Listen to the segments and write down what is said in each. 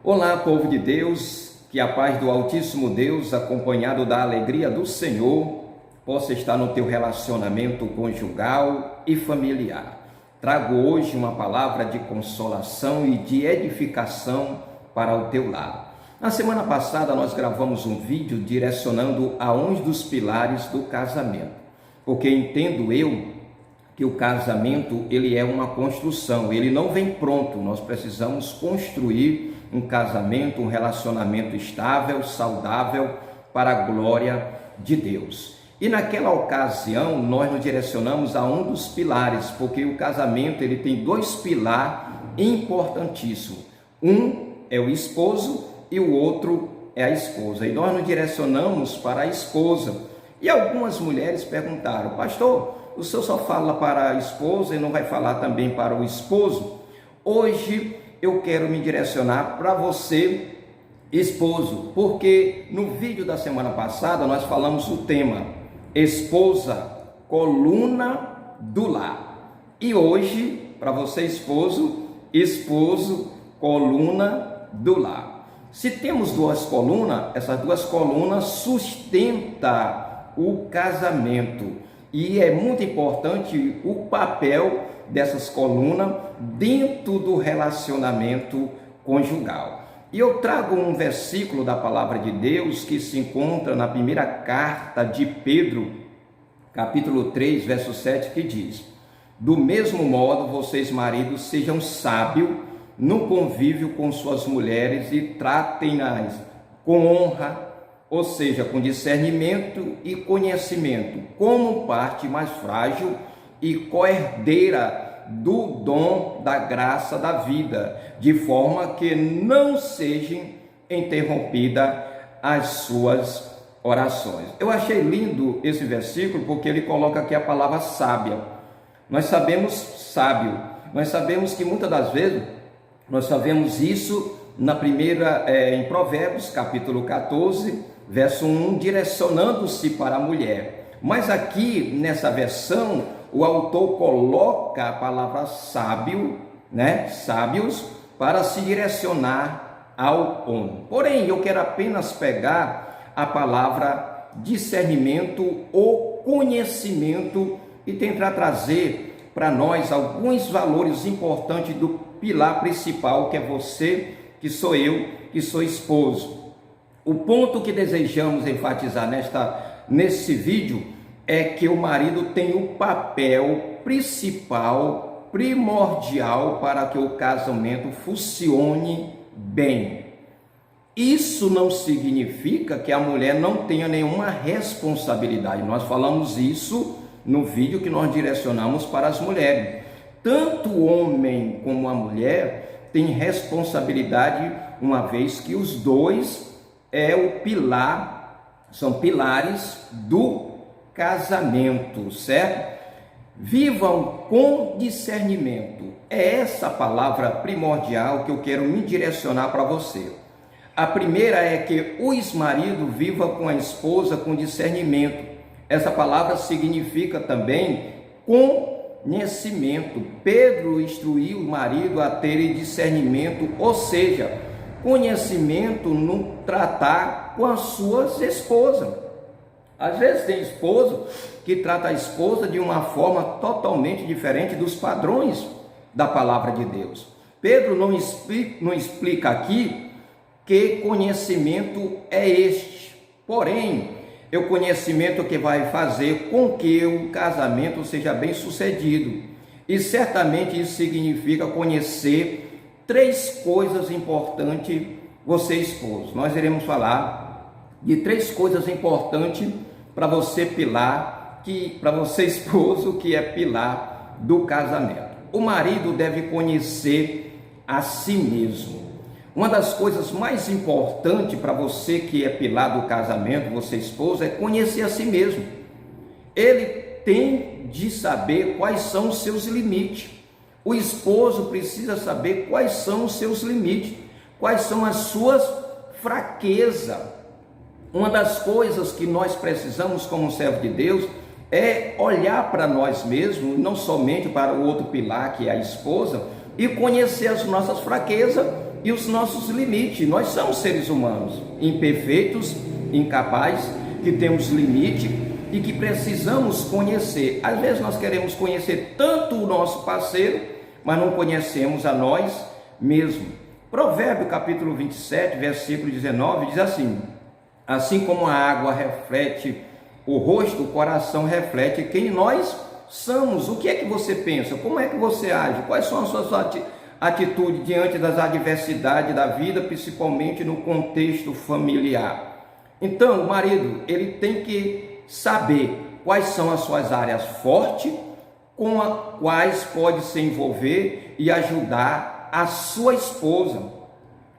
Olá, povo de Deus, que a paz do Altíssimo Deus, acompanhado da alegria do Senhor, possa estar no teu relacionamento conjugal e familiar. Trago hoje uma palavra de consolação e de edificação para o teu lar. Na semana passada nós gravamos um vídeo direcionando a um dos pilares do casamento, porque entendo eu que o casamento ele é uma construção, ele não vem pronto, nós precisamos construir um casamento, um relacionamento estável, saudável para a glória de Deus. E naquela ocasião nós nos direcionamos a um dos pilares, porque o casamento ele tem dois pilares importantíssimos. Um é o esposo e o outro é a esposa. E nós nos direcionamos para a esposa. E algumas mulheres perguntaram: pastor, o senhor só fala para a esposa e não vai falar também para o esposo? Hoje eu quero me direcionar para você, esposo, porque no vídeo da semana passada nós falamos o tema esposa, coluna do lar. E hoje, para você, esposo, coluna do lar. Se temos duas colunas, essas duas colunas sustentam o casamento. E é muito importante o papel dessas colunas dentro do relacionamento conjugal. E eu trago um versículo da palavra de Deus que se encontra na primeira carta de Pedro, capítulo 3, verso 7, que diz: do mesmo modo, vocês maridos sejam sábios no convívio com suas mulheres e tratem-nas com honra, ou seja, com discernimento e conhecimento, como parte mais frágil e coerdeira do dom da graça da vida, de forma que não sejam interrompidas as suas orações. Eu achei lindo esse versículo porque ele coloca aqui a palavra sábia. Nós sabemos sábio, nós sabemos que muitas das vezes nós sabemos isso em Provérbios, capítulo 14, verso 1, direcionando-se para a mulher. Mas aqui nessa versão, o autor coloca a palavra sábio, sábios, para se direcionar ao homem. Porém, eu quero apenas pegar a palavra discernimento ou conhecimento e tentar trazer para nós alguns valores importantes do pilar principal, que é você, que sou eu, que sou esposo. O ponto que desejamos enfatizar nesse vídeo é que o marido tem o papel principal, primordial para que o casamento funcione bem. Isso não significa que a mulher não tenha nenhuma responsabilidade. Nós falamos isso no vídeo que nós direcionamos para as mulheres. Tanto o homem como a mulher têm responsabilidade, uma vez que os dois são pilares do casamento, certo? Vivam com discernimento. É essa palavra primordial que eu quero me direcionar para você. A primeira é que os maridos vivam com a esposa com discernimento. Essa palavra significa também conhecimento. Pedro instruiu o marido a ter discernimento, ou seja, conhecimento no tratar com as suas esposas. Às vezes tem esposo que trata a esposa de uma forma totalmente diferente dos padrões da palavra de Deus. Pedro não explica aqui que conhecimento é este, porém, é o conhecimento que vai fazer com que o casamento seja bem sucedido. E certamente isso significa conhecer três coisas importantes, você esposo. Nós iremos falar de três coisas importantes para você esposo, que é pilar do casamento. O marido deve conhecer a si mesmo. Uma das coisas mais importantes para você que é pilar do casamento, você esposo, é conhecer a si mesmo. Ele tem de saber quais são os seus limites. O esposo precisa saber quais são os seus limites, quais são as suas fraquezas. Uma das coisas que nós precisamos como servo de Deus é olhar para nós mesmos, não somente para o outro pilar que é a esposa, e conhecer as nossas fraquezas e os nossos limites. Nós somos seres humanos, imperfeitos, incapazes, que temos limite e que precisamos conhecer. Às vezes nós queremos conhecer tanto o nosso parceiro, mas não conhecemos a nós mesmos. Provérbio capítulo 27, versículo 19, diz assim: assim como a água reflete o rosto, o coração reflete quem nós somos. O que é que você pensa? Como é que você age? Quais são as suas atitudes diante das adversidades da vida, principalmente no contexto familiar? Então, o marido, ele tem que saber quais são as suas áreas fortes, com as quais pode se envolver e ajudar a sua esposa.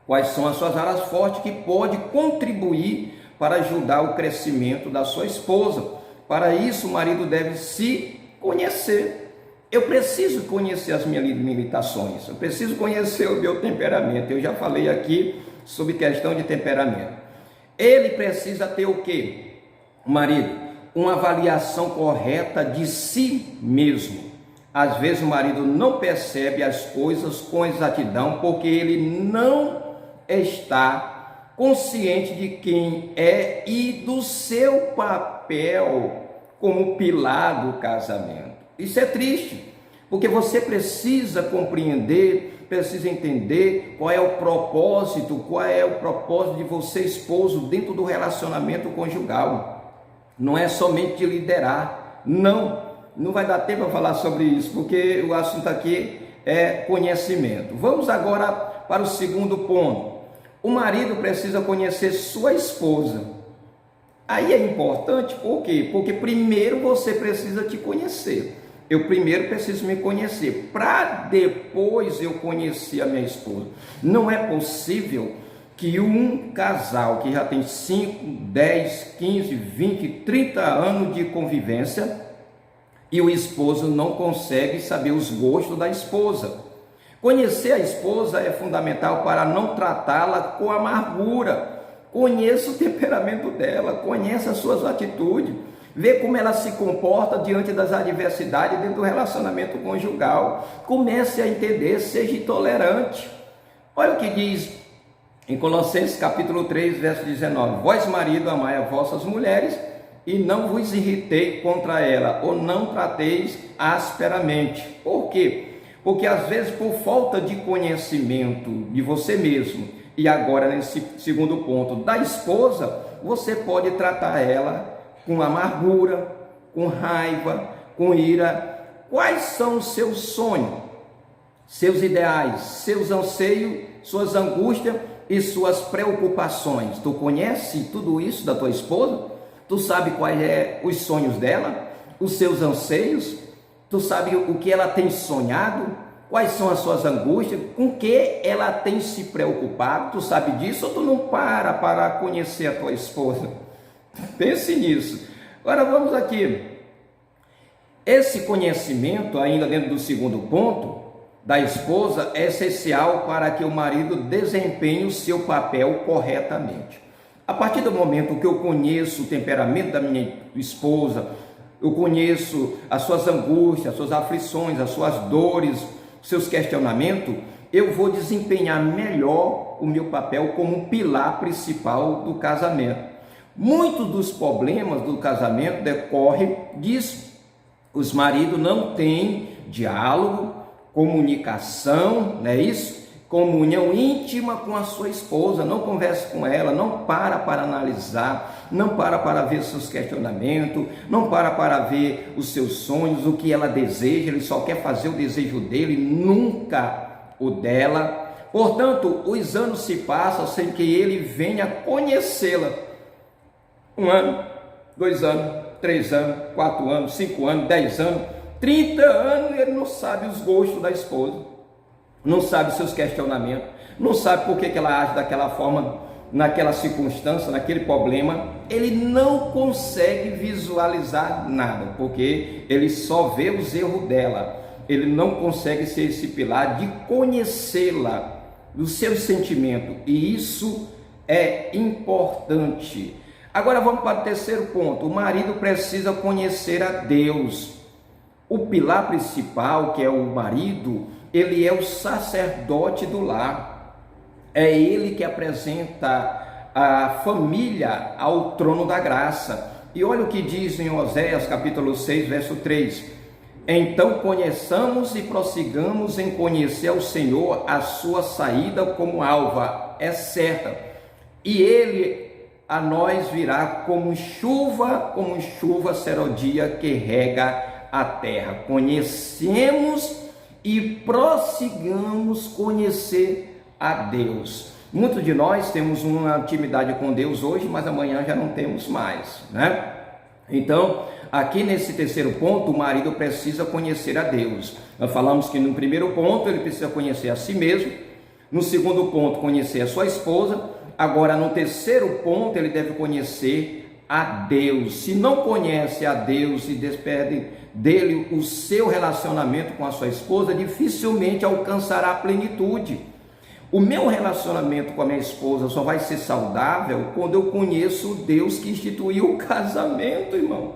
Quais são as suas áreas fortes que pode contribuir para ajudar o crescimento da sua esposa. Para isso, o marido deve se conhecer. Eu preciso conhecer as minhas limitações, eu preciso conhecer o meu temperamento. Eu já falei aqui sobre questão de temperamento. Ele precisa ter o quê? O marido, uma avaliação correta de si mesmo. Às vezes o marido não percebe as coisas com exatidão porque ele não está consciente de quem é e do seu papel como pilar do casamento. Isso é triste, porque você precisa compreender, precisa entender qual é o propósito de você, esposo, dentro do relacionamento conjugal. Não é somente de liderar, não vai dar tempo para falar sobre isso, porque o assunto aqui é conhecimento. Vamos agora para o segundo ponto. O marido precisa conhecer sua esposa. Aí é importante, por quê? Porque primeiro você precisa te conhecer. Eu primeiro preciso me conhecer, para depois eu conhecer a minha esposa. Não é possível que um casal que já tem 5, 10, 15, 20, 30 anos de convivência e o esposo não consegue saber os gostos da esposa. Conhecer a esposa é fundamental para não tratá-la com amargura. Conheça o temperamento dela, conheça as suas atitudes, vê como ela se comporta diante das adversidades dentro do relacionamento conjugal. Comece a entender, seja tolerante. Olha o que diz em Colossenses capítulo 3, verso 19: vós, marido, amai as vossas mulheres e não vos irritei contra ela, ou não trateis asperamente. Por quê? Porque às vezes, por falta de conhecimento de você mesmo, e agora nesse segundo ponto da esposa, você pode tratar ela com amargura, com raiva, com ira. Quais são os seus sonhos, seus ideais, seus anseios, suas angústias e suas preocupações? Tu conhece tudo isso da tua esposa? Tu sabe quais os sonhos dela, os seus anseios? Tu sabe o que ela tem sonhado? Quais são as suas angústias? Com que ela tem se preocupado? Tu sabe disso ou tu não para conhecer a tua esposa? Pense nisso. Agora vamos aqui. Esse conhecimento, ainda dentro do segundo ponto, da esposa, é essencial para que o marido desempenhe o seu papel corretamente. A partir do momento que eu conheço o temperamento da minha esposa, eu conheço as suas angústias, as suas aflições, as suas dores, seus questionamentos, eu vou desempenhar melhor o meu papel como um pilar principal do casamento. Muitos dos problemas do casamento decorrem disso. Os maridos não têm diálogo, comunicação, não é isso? Comunhão íntima com a sua esposa, não conversa com ela, não para analisar, não para ver seus questionamentos, não para ver os seus sonhos, o que ela deseja. Ele só quer fazer o desejo dele, nunca o dela. Portanto, os anos se passam sem que ele venha conhecê-la. 1 ano, 2 anos, 3 anos, 4 anos, 5 anos, 10 anos, 30 anos, ele não sabe os gostos da esposa, não sabe seus questionamentos, não sabe por que ela age daquela forma, naquela circunstância, naquele problema. Ele não consegue visualizar nada, porque ele só vê os erros dela. Ele não consegue ser esse pilar de conhecê-la, dos seus sentimentos, e isso é importante. Agora vamos para o terceiro ponto. O marido precisa conhecer a Deus. O pilar principal, que é o marido, ele é o sacerdote do lar. É Ele que apresenta a família ao trono da graça. E olha o que diz em Oséias capítulo 6, verso 3. Então conheçamos e prossigamos em conhecer ao Senhor, a sua saída como alva é certa, e Ele a nós virá como chuva será o dia que rega a terra. Conhecemos e prossigamos conhecer a Deus. Muitos de nós temos uma intimidade com Deus hoje, mas amanhã já não temos mais, né? Então, aqui nesse terceiro ponto, o marido precisa conhecer a Deus. Nós falamos que no primeiro ponto ele precisa conhecer a si mesmo, no segundo ponto conhecer a sua esposa, agora no terceiro ponto ele deve conhecer a Deus. Se não conhece a Deus e despede dele o seu relacionamento com a sua esposa, dificilmente alcançará a plenitude. O meu relacionamento com a minha esposa só vai ser saudável quando eu conheço o Deus que instituiu o casamento, irmão.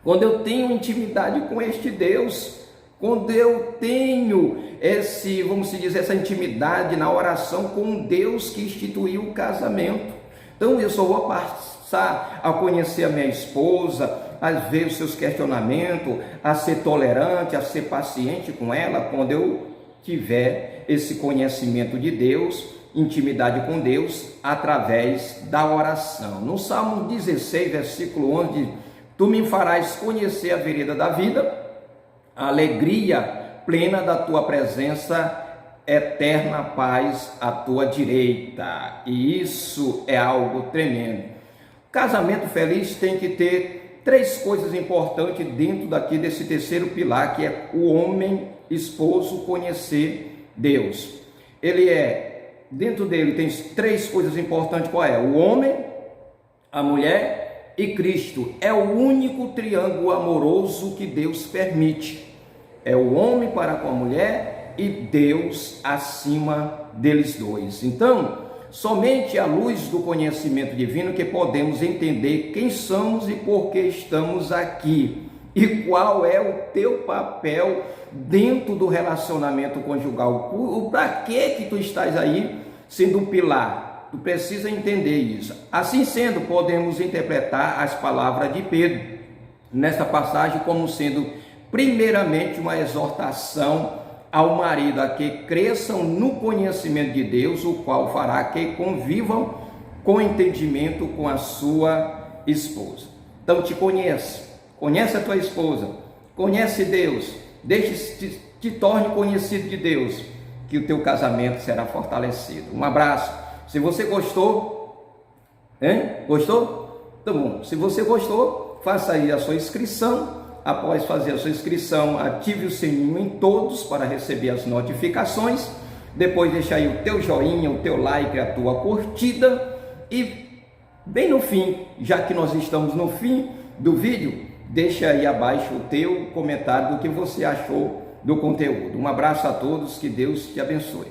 Quando eu tenho intimidade com este Deus, quando eu tenho essa intimidade na oração com Deus que instituiu o casamento. Então eu só vou passar a conhecer a minha esposa, a ver os seus questionamentos, a ser tolerante, a ser paciente com ela, quando eu tiver esse conhecimento de Deus, intimidade com Deus, através da oração. No Salmo 16, versículo 11, diz: Tu me farás conhecer a vereda da vida, a alegria plena da tua presença, eterna paz à tua direita. E isso é algo tremendo. Casamento feliz tem que ter três coisas importantes dentro desse terceiro pilar, que é o homem esposo conhecer Deus. Dentro dele tem três coisas importantes. Qual é? O homem, a mulher e Cristo. É o único triângulo amoroso que Deus permite. É o homem para com a mulher e Deus acima deles dois. Então, somente à luz do conhecimento divino que podemos entender quem somos e por que estamos aqui. E qual é o teu papel dentro do relacionamento conjugal? Para que tu estás aí sendo um pilar? Tu precisa entender isso. Assim sendo, podemos interpretar as palavras de Pedro nesta passagem como sendo primeiramente uma exortação ao marido a que cresçam no conhecimento de Deus, o qual fará que convivam com entendimento com a sua esposa. Então te conhece a tua esposa, conhece Deus, te torne conhecido de Deus, que o teu casamento será fortalecido. Um abraço. Se você gostou, Gostou? Tá bom. Se você gostou, faça aí a sua inscrição. Após fazer a sua inscrição, ative o sininho em todos para receber as notificações. Depois deixa aí o teu joinha, o teu like, a tua curtida. E bem no fim, já que nós estamos no fim do vídeo, deixa aí abaixo o teu comentário do que você achou do conteúdo. Um abraço a todos, que Deus te abençoe.